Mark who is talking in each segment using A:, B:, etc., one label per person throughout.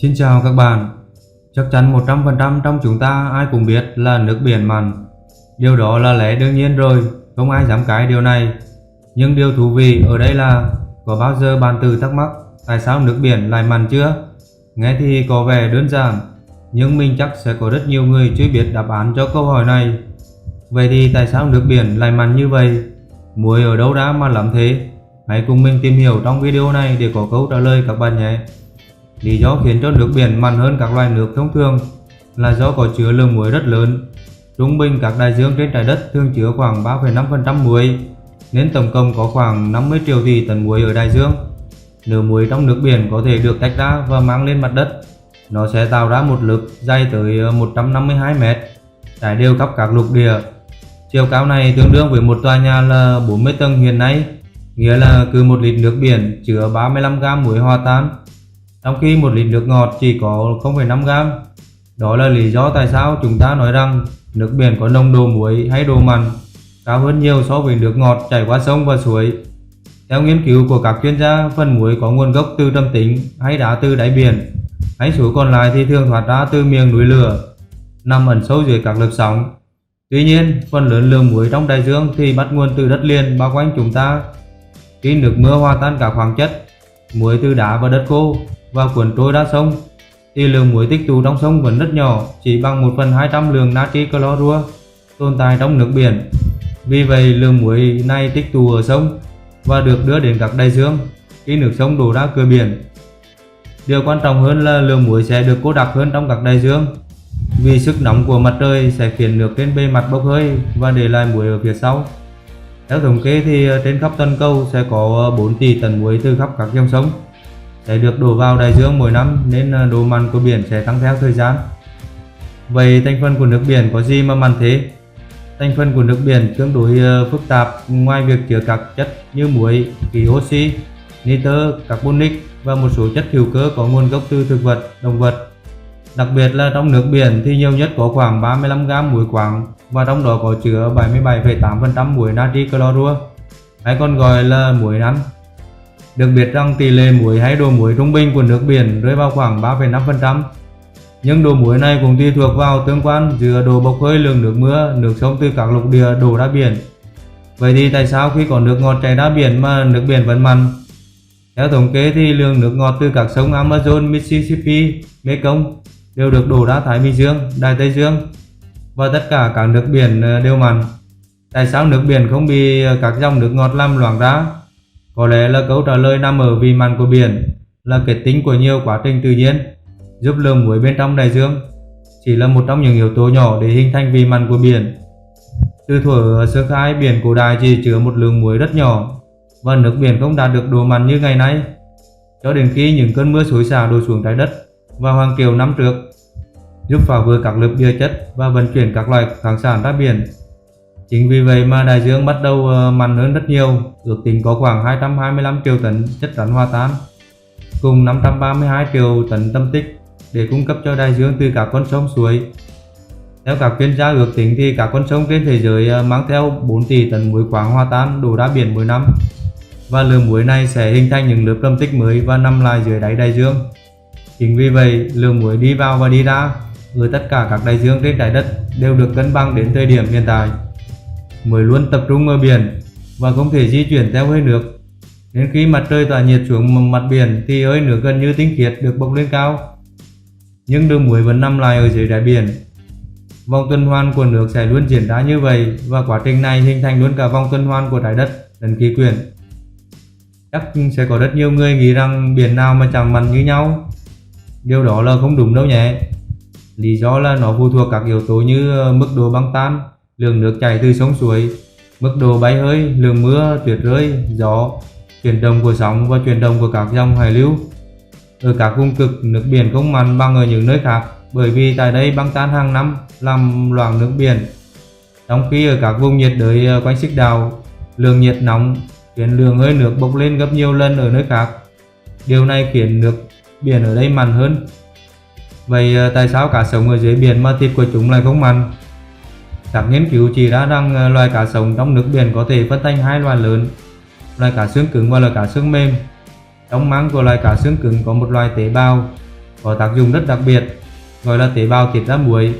A: Xin chào các bạn. Chắc chắn 100% trong chúng ta ai cũng biết là nước biển mặn. Điều đó là lẽ đương nhiên rồi, không ai dám cãi điều này. Nhưng điều thú vị ở đây là có bao giờ bạn tự thắc mắc tại sao nước biển lại mặn chưa? Nghe thì có vẻ đơn giản, nhưng mình chắc sẽ có rất nhiều người chưa biết đáp án cho câu hỏi này. Vậy thì tại sao nước biển lại mặn như vậy? Muối ở đâu ra mà lắm thế? Hãy cùng mình tìm hiểu trong video này để có câu trả lời các bạn nhé. Lý do khiến cho nước biển mặn hơn các loài nước thông thường là do có chứa lượng muối rất lớn. Trung bình các đại dương trên trái đất thường chứa khoảng 3,5% muối, nên tổng cộng có khoảng 50 triệu tỷ tấn muối ở đại dương. Nếu muối trong nước biển có thể được tách ra và mang lên mặt đất, nó sẽ tạo ra một lực dày tới 152 mét, trải đều khắp các lục địa. Chiều cao này tương đương với một tòa nhà là 40 tầng hiện nay, nghĩa là cứ 1 lít nước biển chứa 35 gram muối hòa tan, trong khi 1 lít nước ngọt chỉ có 0,5 gram. Đó là lý do tại sao chúng ta nói rằng nước biển có nồng độ muối hay độ mặn cao hơn nhiều so với nước ngọt chảy qua sông và suối. Theo nghiên cứu của các chuyên gia, phần muối có nguồn gốc từ trầm tĩnh hay đá từ đáy biển, hay số còn lại thì thường thoát ra từ miệng núi lửa, nằm ẩn sâu dưới các lớp sóng. Tuy nhiên, phần lớn lượng muối trong đại dương thì bắt nguồn từ đất liền bao quanh chúng ta. Khi nước mưa hòa tan các khoáng chất, muối từ đá và đất khô và cuốn trôi ra sông, thì lượng muối tích tụ trong sông vẫn rất nhỏ, chỉ bằng 1/200 lượng natri clorua tồn tại trong nước biển. Vì vậy, lượng muối này tích tụ ở sông và được đưa đến các đại dương khi nước sông đổ ra cửa biển. Điều quan trọng hơn là lượng muối sẽ được cô đặc hơn trong các đại dương, vì sức nóng của mặt trời sẽ khiến nước trên bề mặt bốc hơi và để lại muối ở phía sau. Theo thống kê thì trên khắp toàn cầu sẽ có 4 tỷ tấn muối từ khắp các dòng sông sẽ được đổ vào đại dương mỗi năm, nên độ mặn của biển sẽ tăng theo thời gian. Vậy thành phần của nước biển có gì mà mặn thế? Thành phần của nước biển tương đối phức tạp. Ngoài việc chứa các chất như muối, khí oxy, nitơ, carbonic và một số chất hữu cơ có nguồn gốc từ thực vật, động vật. Đặc biệt là trong nước biển thì nhiều nhất có khoảng 35 gram muối khoáng, và trong đó có chứa 77,8% muối natri clorua, hay còn gọi là muối nắn. Được biết rằng tỷ lệ muối hay độ muối trung bình của nước biển rơi vào khoảng 3,5%. Nhưng độ muối này cũng tùy thuộc vào tương quan giữa độ bốc hơi lượng nước mưa, nước sông từ các lục địa đổ ra biển. Vậy thì tại sao khi có nước ngọt chảy ra biển mà nước biển vẫn mặn? Theo thống kê thì lượng nước ngọt từ các sông Amazon, Mississippi, Mekong đều được đổ ra Thái Bình Dương, Đại Tây Dương, và tất cả các nước biển đều mặn. Tại sao nước biển không bị các dòng nước ngọt làm loãng ra? Có lẽ là câu trả lời nằm ở vị mặn của biển là kết tinh của nhiều quá trình tự nhiên, giúp lượng muối bên trong đại dương chỉ là một trong những yếu tố nhỏ để hình thành vị mặn của biển. Từ thuở sơ khai, biển cổ đại chỉ chứa một lượng muối rất nhỏ và nước biển không đạt được độ mặn như ngày nay, cho đến khi những cơn mưa xối xả đổ xuống trái đất vào hàng triệu năm trước, giúp phá vỡ các lớp địa chất và vận chuyển các loại khoáng sản ra biển. Chính vì vậy mà đại dương bắt đầu mặn hơn rất nhiều, ước tính có khoảng 225 triệu tấn chất rắn hòa tan, cùng 532 triệu tấn tâm tích để cung cấp cho đại dương từ các con sông suối. Theo các chuyên gia ước tính thì các con sông trên thế giới mang theo 4 tỷ tấn muối khoáng hòa tan đổ ra biển mỗi năm, và lượng muối này sẽ hình thành những lớp tâm tích mới và nằm lại dưới đáy đại dương. Chính vì vậy, lượng muối đi vào và đi ra ở tất cả các đại dương trên trái đất đều được cân bằng đến thời điểm hiện tại. Muối luôn tập trung ở biển và không thể di chuyển theo hơi nước, nên khi mặt trời tỏa nhiệt xuống mặt biển thì hơi nước gần như tinh khiết được bốc lên cao, nhưng lượng muối vẫn nằm lại ở dưới đáy biển. Vòng tuần hoàn của nước sẽ luôn diễn ra như vậy, và quá trình này hình thành luôn cả vòng tuần hoàn của trái đất lẫn khí quyển. Chắc sẽ có rất nhiều người nghĩ rằng biển nào mà chẳng mặn như nhau. Điều đó là không đúng đâu nhé. Lý do là nó phụ thuộc các yếu tố như mức độ băng tan, lượng nước chảy từ sông suối, mức độ bay hơi, lượng mưa, tuyết rơi, gió, chuyển động của sóng và chuyển động của các dòng hải lưu. Ở các vùng cực, nước biển không mặn bằng ở những nơi khác, bởi vì tại đây băng tan hàng năm làm loãng nước biển. Trong khi ở các vùng nhiệt đới quanh xích đạo, lượng nhiệt nóng khiến lượng hơi nước bốc lên gấp nhiều lần ở nơi khác. Điều này khiến nước biển ở đây mặn hơn. Vậy tại sao cá sống ở dưới biển mà thịt của chúng lại không mặn? Các nghiên cứu chỉ ra rằng loài cá sống trong nước biển có thể phân thành hai loài lớn, loài cá xương cứng và loài cá xương mềm. Trong máng của loài cá xương cứng có một loài tế bào có tác dụng rất đặc biệt, gọi là tế bào tiết ra muối.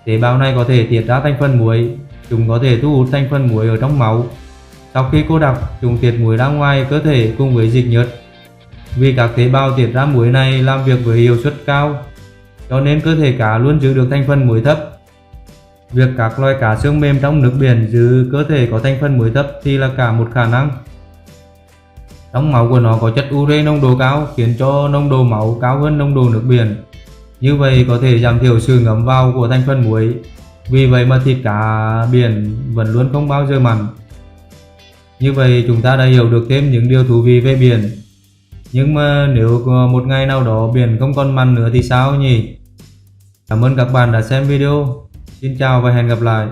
A: Tế bào này có thể tiết ra thành phần muối, chúng có thể thu hút thành phần muối ở trong máu. Sau khi cô đặc, chúng tiết muối ra ngoài cơ thể cùng với dịch nhớt. Vì các tế bào tiết ra muối này làm việc với hiệu suất cao, cho nên cơ thể cá luôn giữ được thành phần muối thấp. Việc các loài cá xương mềm trong nước biển giữ cơ thể có thành phần muối thấp thì là cả một khả năng. Trong máu của nó có chất ure nồng độ cao khiến cho nồng độ máu cao hơn nồng độ nước biển. Như vậy có thể giảm thiểu sự ngấm vào của thành phần muối. Vì vậy mà thịt cá biển vẫn luôn không bao giờ mặn. Như vậy chúng ta đã hiểu được thêm những điều thú vị về biển. Nhưng mà nếu một ngày nào đó biển không còn mặn nữa thì sao nhỉ? Cảm ơn các bạn đã xem video. Xin chào và hẹn gặp lại.